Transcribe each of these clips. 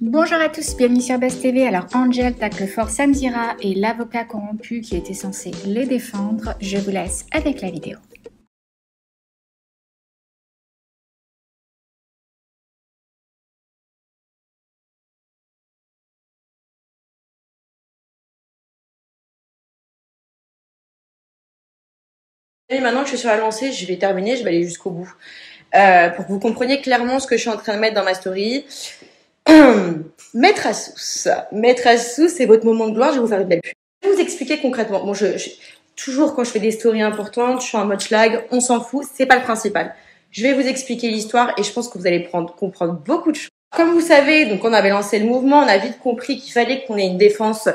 Bonjour à tous, bienvenue sur Buzz TV. Alors Angel tacle fort Samzira et l'avocat corrompu qui était censé les défendre. Je vous laisse avec la vidéo. Et maintenant que je suis sur la lancée, je vais terminer, je vais aller jusqu'au bout. Pour que vous compreniez clairement ce que je suis en train de mettre dans ma story. Maître Assous. Maître Assous, c'est votre moment de gloire, je vais vous faire une belle pub. Je vais vous expliquer concrètement. Bon, toujours quand je fais des stories importantes, je suis en mode schlag, on s'en fout, c'est pas le principal. Je vais vous expliquer l'histoire et je pense que vous allez comprendre beaucoup de choses. Comme vous savez, donc on avait lancé le mouvement, on a vite compris qu'il fallait qu'on ait une défense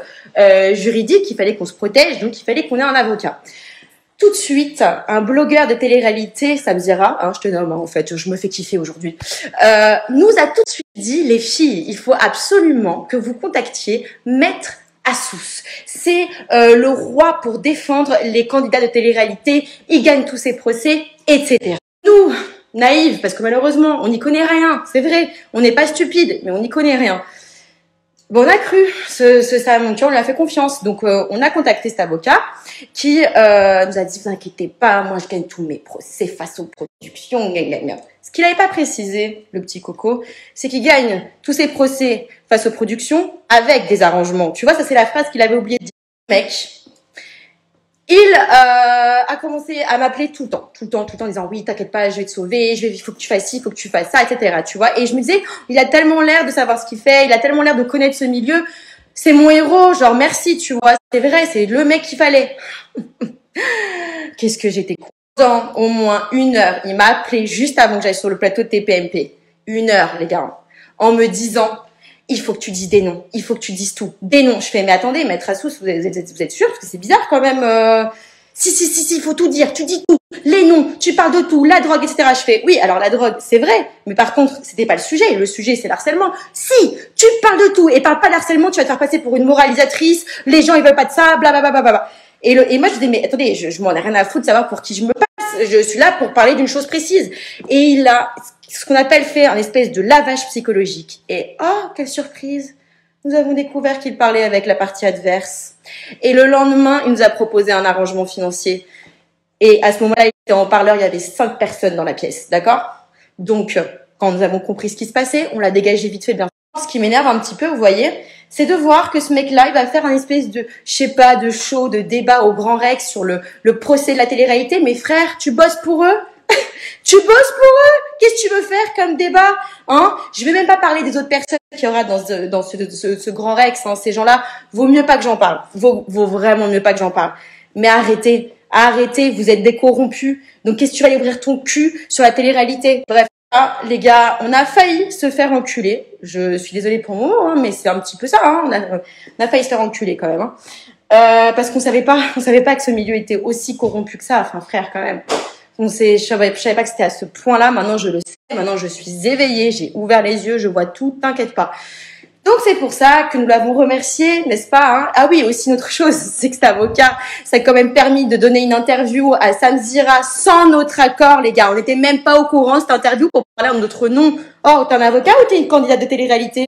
juridique, qu'il fallait qu'on se protège, donc il fallait qu'on ait un avocat. Tout de suite, un blogueur de télé-réalité, Samzira, je te nomme, en fait, je me fais kiffer aujourd'hui, nous a tout de suite dit, les filles, il faut absolument que vous contactiez Maître Assous. C'est le roi pour défendre les candidats de télé-réalité, il gagne tous ses procès, etc. Nous, naïves, parce que malheureusement, on n'y connaît rien, c'est vrai, on n'est pas stupide, mais on n'y connaît rien. Bon, on a cru Sam, on lui a fait confiance. Donc, on a contacté cet avocat qui nous a dit, vous inquiétez pas, moi, je gagne tous mes procès face aux productions. Ce qu'il n'avait pas précisé, le petit coco, c'est qu'il gagne tous ses procès face aux productions avec des arrangements. Tu vois, ça, c'est la phrase qu'il avait oublié de dire. Mec, il a commencé à m'appeler tout le temps, en disant oui, t'inquiète pas, je vais te sauver, il faut que tu fasses ci, il faut que tu fasses ça, etc. Tu vois. Et je me disais, il a tellement l'air de savoir ce qu'il fait, il a tellement l'air de connaître ce milieu, c'est mon héros, genre merci, tu vois. C'est vrai, c'est le mec qu'il fallait. Qu'est-ce que j'étais content, au moins 1 heure. Il m'a appelé juste avant que j'aille sur le plateau de TPMP. 1 heure, les gars, en me disant, il faut que tu dises des noms, il faut que tu dises tout. Des noms. Je fais, mais attendez, Maître Assous, vous êtes sûr? Parce que c'est bizarre quand même. Si, il faut tout dire, tu dis tout. Les noms, tu parles de tout, la drogue, etc. Je fais, oui, alors la drogue, c'est vrai, mais par contre, c'était pas le sujet. Le sujet, c'est l'harcèlement. Si, tu parles de tout et parle pas d'harcèlement, tu vas te faire passer pour une moralisatrice, les gens, ils veulent pas de ça, blablabla. Et moi, je dis, mais attendez, je m'en ai rien à foutre de savoir pour qui je me passe. Je suis là pour parler d'une chose précise. Et il a ce qu'on appelle faire un espèce de lavage psychologique. Et oh, quelle surprise! Nous avons découvert qu'il parlait avec la partie adverse. Et le lendemain, il nous a proposé un arrangement financier. Et à ce moment-là, il était en parleur, il y avait 5 personnes dans la pièce, d'accord? Donc, quand nous avons compris ce qui se passait, on l'a dégagé vite fait bien. Ce qui m'énerve un petit peu, vous voyez, c'est de voir que ce mec-là, il va faire un espèce de, je sais pas, de show, de débat au Grand Rex sur le procès de la télé-réalité. Mais frère, tu bosses pour eux? Tu bosses pour eux? Qu'est-ce que tu veux faire comme débat? Je vais même pas parler des autres personnes qu'il y aura dans ce Grand Rex. Ces gens-là, vaut mieux pas que j'en parle. Vaut vraiment mieux pas que j'en parle. Mais arrêtez, vous êtes des corrompus. Donc qu'est-ce que tu vas aller ouvrir ton cul sur la télé-réalité? Bref, les gars, on a failli se faire enculer. Je suis désolée pour mon mot, mais c'est un petit peu ça. On a failli se faire enculer quand même. Parce qu'on savait pas que ce milieu était aussi corrompu que ça. Enfin, frère, quand même. Je savais pas que c'était à ce point-là. Maintenant, je le sais. Maintenant, je suis éveillée. J'ai ouvert les yeux. Je vois tout. T'inquiète pas. Donc, c'est pour ça que nous l'avons remercié, n'est-ce pas? Ah oui, aussi une autre chose, c'est que cet avocat, ça a quand même permis de donner une interview à Samzira sans notre accord, les gars. On n'était même pas au courant, cette interview, pour parler en notre nom. Oh, t'es un avocat ou t'es une candidate de télé-réalité?